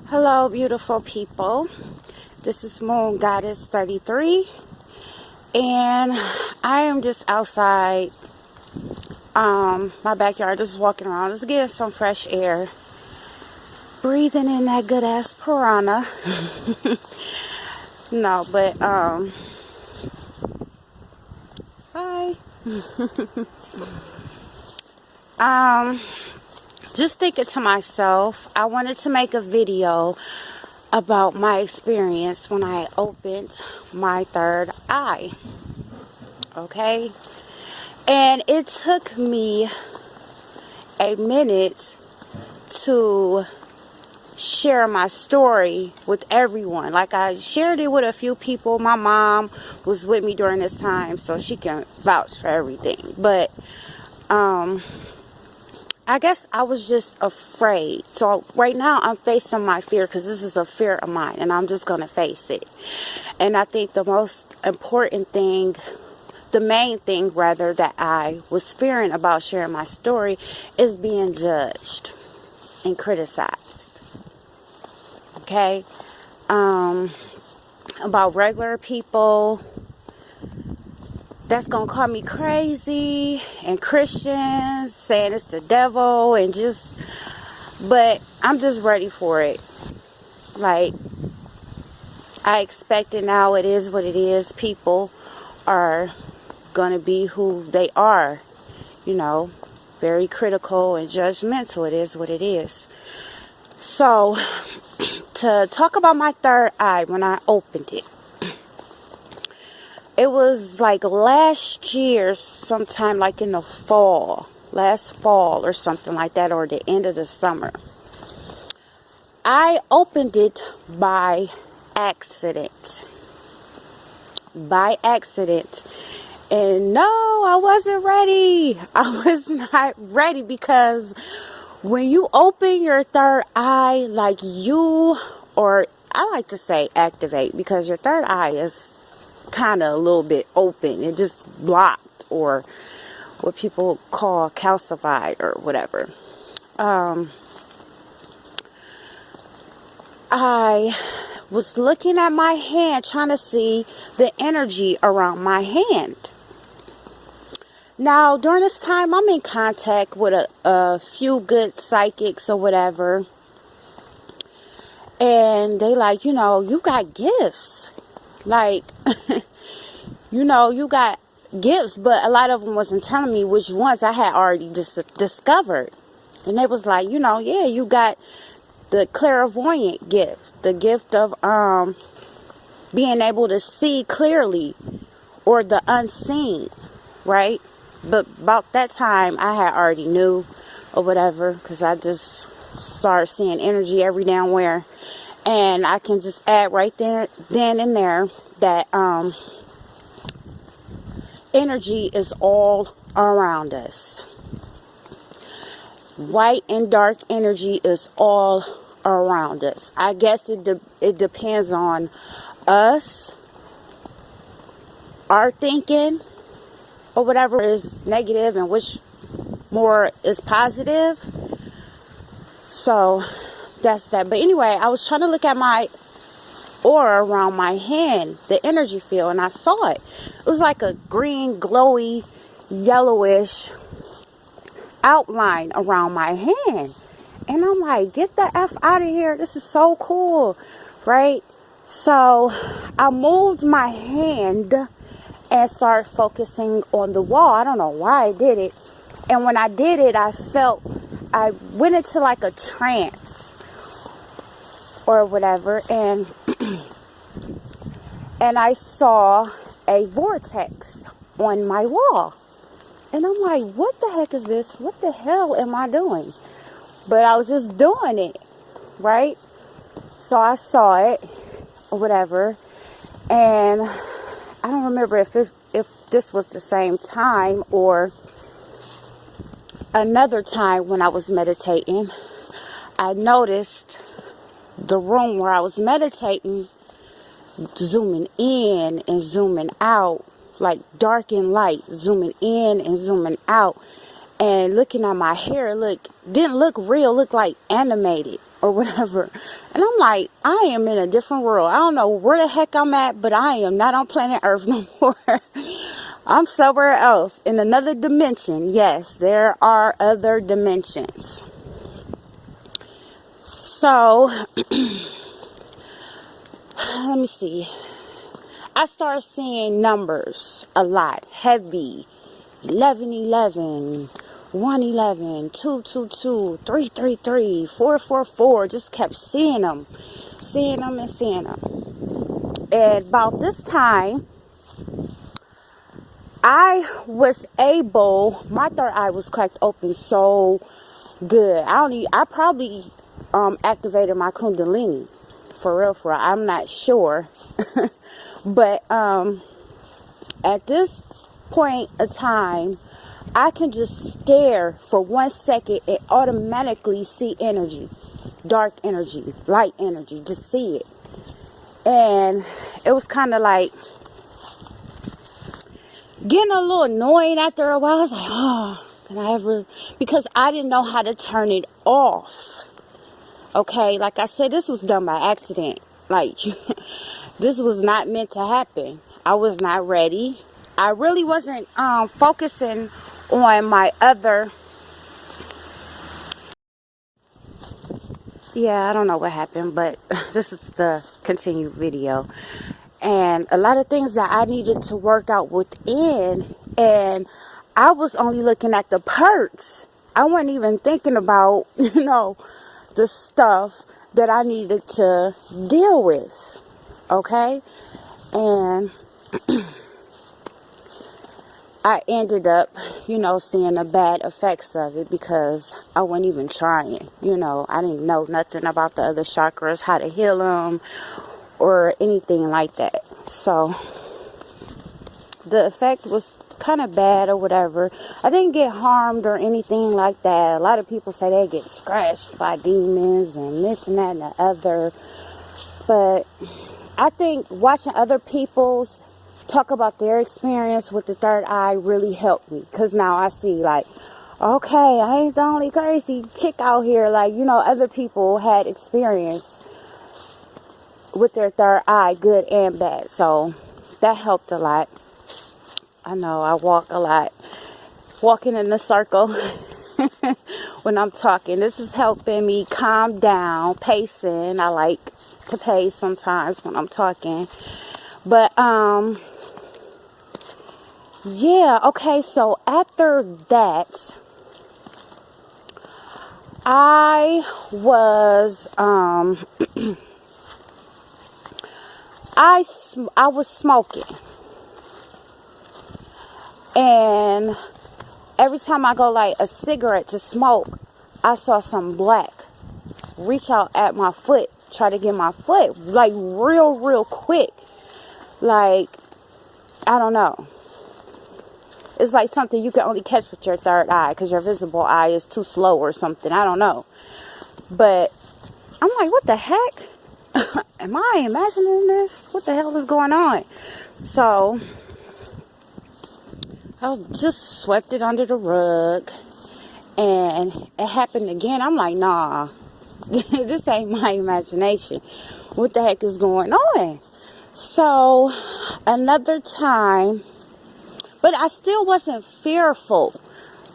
Hello, beautiful people. This is Moon Goddess 33, and I am just outside my backyard, just walking around, just getting some fresh air, breathing in that good ass piranha. No, but hi. Just thinking to myself, I wanted to make a video about my experience when I opened my third eye. Okay? And it took me a minute to share my story with everyone. Like, I shared it with a few people. My mom was with me during this time, so she can vouch for everything. But I guess I was just afraid. So right now I'm facing my fear, because this is a fear of mine, and I'm just going to face it. And I think the most important thing, the main thing rather, that I was fearing about sharing my story is being judged and criticized. Okay? About regular people that's gonna call me crazy, and Christians saying it's the devil, and but I'm just ready for it. Like, I expect it now. It is what it is. People are gonna be who they are, very critical and judgmental. It is what it is. So, to talk about my third eye, when I opened it, it was like last year, sometime like in the last fall or something like that, or the end of the summer. I opened it by accident. And no, I wasn't ready. I was not ready, because when you open your third eye, or I like to say activate, because your third eye is kind of a little bit open and just blocked, or what people call calcified or whatever. I was looking at my hand, trying to see the energy around my hand. Now, during this time, I'm in contact with a few good psychics or whatever, and they like, you got gifts. Like, you got gifts, but a lot of them wasn't telling me which ones I had already discovered. And they was like, yeah, you got the clairvoyant gift, the gift of being able to see clearly, or the unseen, right? But about that time, I had already knew or whatever, because I just started seeing energy every damn where. And I can just add right there, then and there, that energy is all around us. White and dark energy is all around us. I guess it depends on us, our thinking, or whatever is negative and which more is positive. So that's that. But anyway, I was trying to look at my aura around my hand, the energy field, and I saw it. It was like a green, glowy, yellowish outline around my hand. And I'm like, get the F out of here. This is so cool, right? So I moved my hand and started focusing on the wall. I don't know why I did it. And when I did it, I went into like a trance or whatever, and I saw a vortex on my wall. And I'm like, what the heck is this? What the hell am I doing? But I was just doing it, right? So I saw it or whatever, and I don't remember if this was the same time or another time when I was meditating. I noticed the room where I was meditating zooming in and zooming out, like dark and light, zooming in and zooming out. And looking at my hair, didn't look real, looked like animated. or whatever. And I'm like, I am in a different world. I don't know where the heck I'm at, but I am not on planet Earth no more. I'm somewhere else in another dimension. Yes, there are other dimensions. So, let me see. I started seeing numbers a lot. Heavy. 1111, 111, 222, 333, 444. Just kept seeing them. Seeing them and seeing them. And about this time, I was able, my third eye was cracked open so good. I probably activated my Kundalini. For real. I'm not sure. But at this point of time, I can just stare for 1 second and automatically see energy. Dark energy, light energy, just see it. And it was kind of like getting a little annoying after a while. I was like, oh, can I ever? Because I didn't know how to turn it off. Okay, like I said, this was done by accident. Like, this was not meant to happen. I was not ready. I really wasn't focusing on my other. Yeah, I don't know what happened, but this is the continued video. And a lot of things that I needed to work out within, and I was only looking at the perks. I wasn't even thinking about, the stuff that I needed to deal with. Okay? And I ended up, seeing the bad effects of it because I wasn't even trying. I didn't know nothing about the other chakras, how to heal them, or anything like that. So, the effect was kind of bad or whatever. I didn't get harmed or anything like that. A lot of people say they get scratched by demons and this and that and the other. But I think watching other people's talk about their experience with the third eye really helped me, because now I see, like, okay, I ain't the only crazy chick out here. Like, other people had experience with their third eye, good and bad. So that helped a lot. I know I walk a lot, walking in a circle when I'm talking. This is helping me calm down, pacing. I like to pace sometimes when I'm talking. But yeah, okay, so after that, I was I was smoking, and every time I go light a cigarette to smoke, I saw some black reach out at my foot, try to get my foot, like real quick. Like, I don't know. It's like something you can only catch with your third eye because your visible eye is too slow or something. I don't know. But I'm like, what the heck? Am I imagining this? What the hell is going on? So I just swept it under the rug. And it happened again. I'm like, nah. This ain't my imagination. What the heck is going on? So another time, but I still wasn't fearful.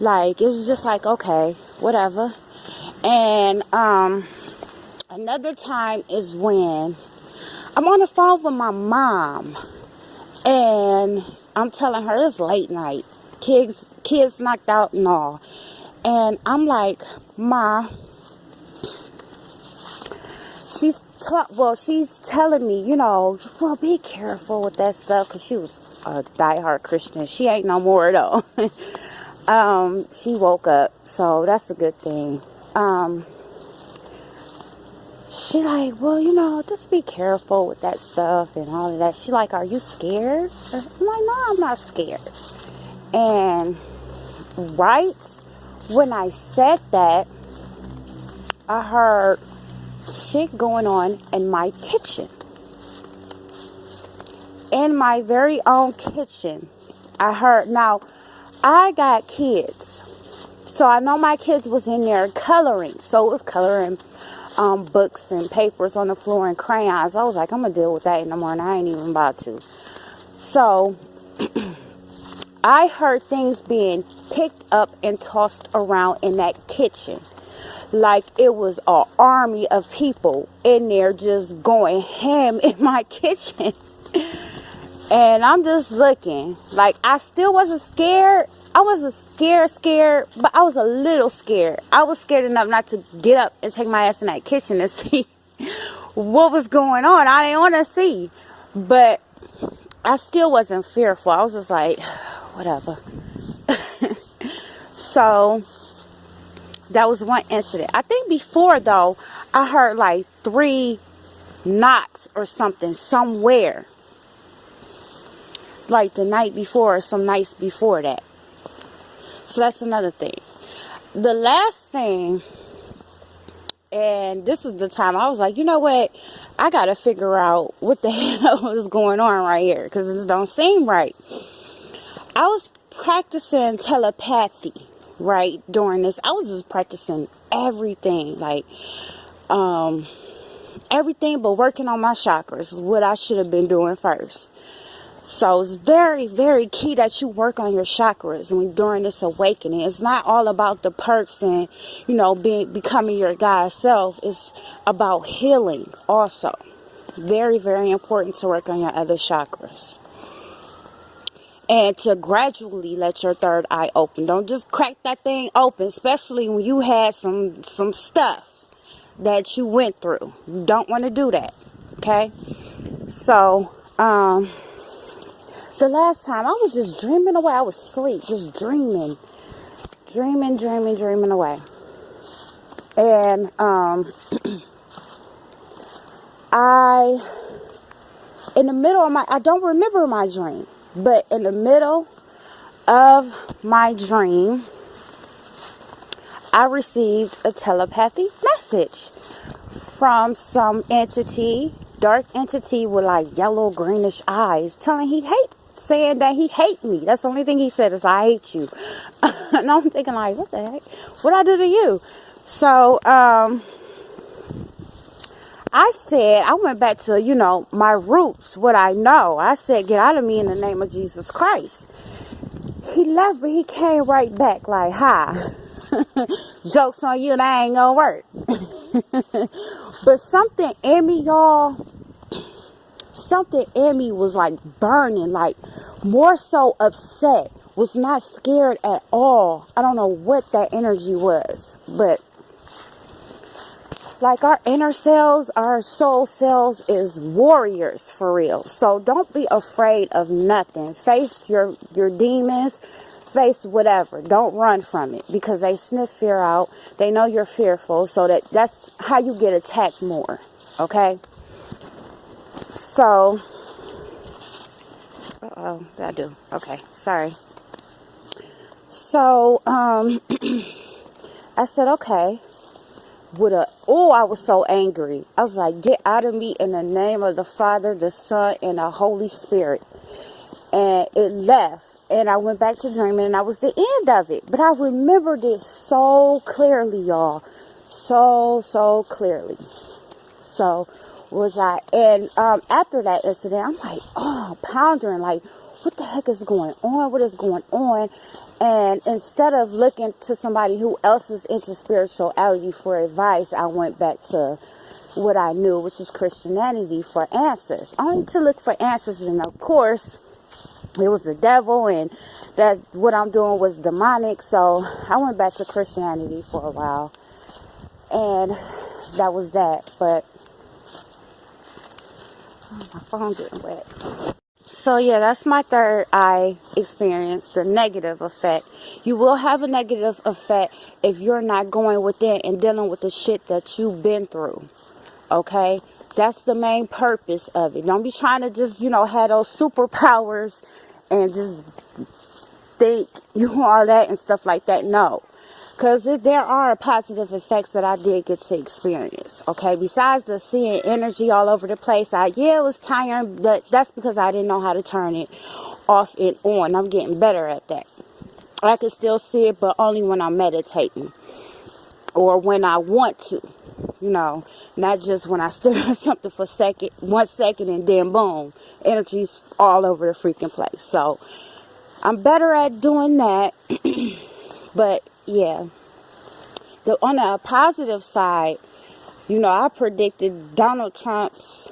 Like, it was just like, okay, whatever. And another time is when I'm on the phone with my mom, and I'm telling her it's late night, kids knocked out and all, and I'm like, Ma, she's telling me, well, be careful with that stuff, because she was a diehard Christian. She ain't no more though. She woke up, so that's a good thing. She like, well, just be careful with that stuff and all of that. She like, are you scared? I'm like, no, I'm not scared. And right when I said that, I heard shit going on in my kitchen. In my very own kitchen. Now, I got kids. So I know my kids was in there coloring. So it was coloring books and papers on the floor and crayons. I was like, I'm going to deal with that in the morning. I ain't even about to. So I heard things being picked up and tossed around in that kitchen. Like it was an army of people in there just going ham in my kitchen. And I'm just looking. Like I still wasn't scared. I wasn't scared, but I was a little scared. I was scared enough not to get up and take my ass in that kitchen and see what was going on. I didn't want to see. But I still wasn't fearful. I was just like, whatever. So that was one incident. I think before though, I heard like 3 knocks or something somewhere. Like the night before or some nights before that. So that's another thing. The last thing, and this is the time I was like, you know what? I got to figure out what the hell is going on right here. Because this don't seem right. I was practicing telepathy, right, during this. I was just practicing everything. Like, everything but working on my chakras is what I should have been doing first. So it's very, very key that you work on your chakras during this awakening. It's not all about the perks and, becoming your God self. It's about healing also. Very, very important to work on your other chakras. And to gradually let your third eye open. Don't just crack that thing open, especially when you had some stuff that you went through. You don't want to do that. Okay? So, the last time I was just dreaming away. I was asleep, just dreaming away. And in the middle of I don't remember my dream, but in the middle of my dream, I received a telepathic message from some entity, dark entity with like yellow greenish eyes, saying that he hate me. That's the only thing he said is, I hate you. And I'm thinking like, what the heck? What I do to you? So, I went back to, my roots, what I know. I said, get out of me in the name of Jesus Christ. He left, but he came right back like, hi. Joke's on you, that ain't gonna work. But something in me, y'all, was like burning, like more so upset, was not scared at all. I don't know what that energy was, but like our inner selves, our soul selves is warriors for real. So don't be afraid of nothing. Face your demons, face whatever. Don't run from it, because they sniff fear out. They know you're fearful, so that's how you get attacked more. Okay? So, I do. Okay, sorry. So, I said, okay. I was so angry. I was like, get out of me in the name of the Father, the Son, and the Holy Spirit. And it left. And I went back to dreaming, and that was the end of it. But I remembered it so clearly, y'all. So clearly. So, after that incident, I'm like, pondering, like, what the heck is going on? What is going on? And instead of looking to somebody who else is into spirituality for advice, I went back to what I knew, which is Christianity, for answers. Only to look for answers. And of course, it was the devil, and that what I'm doing was demonic. So I went back to Christianity for a while. And that was that. But my phone getting wet. So yeah, that's my third eye experience, the negative effect. You will have a negative effect if you're not going within and dealing with the shit that you've been through. Okay? That's the main purpose of it. Don't be trying to just, have those superpowers and just think you all that and stuff like that. No. Because there are positive effects that I did get to experience, okay? Besides the seeing energy all over the place, it was tiring, but that's because I didn't know how to turn it off and on. I'm getting better at that. I can still see it, but only when I'm meditating or when I want to, you know, not just when I stare at something for 1 second and then boom, energy's all over the freaking place. So I'm better at doing that. But yeah, on the positive side, you know, I predicted Donald Trump's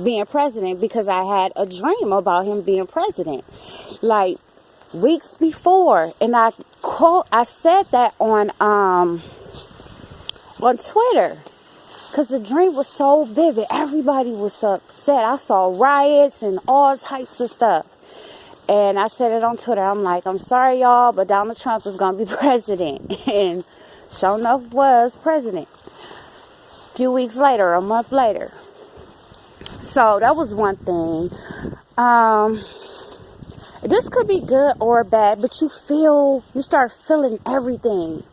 being president because I had a dream about him being president, like weeks before, and I said that on Twitter because the dream was so vivid. Everybody was upset. I saw riots and all types of stuff, and I said it on Twitter. I'm like, I'm sorry y'all, but Donald Trump is gonna be president, and sure enough was president. A few weeks later, a month later. So that was one thing. This could be good or bad, but you start feeling everything,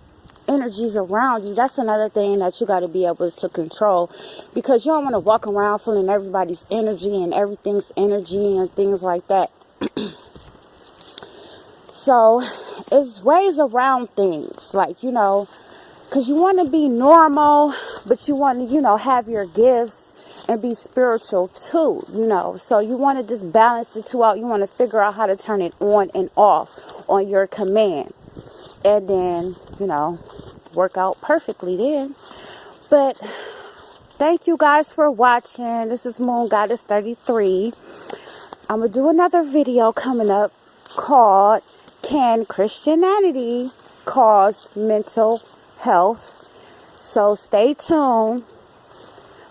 energies around you. That's another thing that you got to be able to control, because you don't want to walk around feeling everybody's energy and everything's energy and things like that. So it's ways around things, like, you know, because you want to be normal, but you want to, you know, have your gifts and be spiritual too, you know. So you want to just balance the two out. You want to figure out how to turn it on and off on your command. And then, you know, work out perfectly then. But thank you guys for watching. This is Moon Goddess 33. I'm going to do another video coming up called Can Christianity Cause Mental Health? So stay tuned.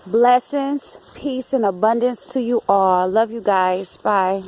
Blessings, peace, and abundance to you all. Love you guys. Bye.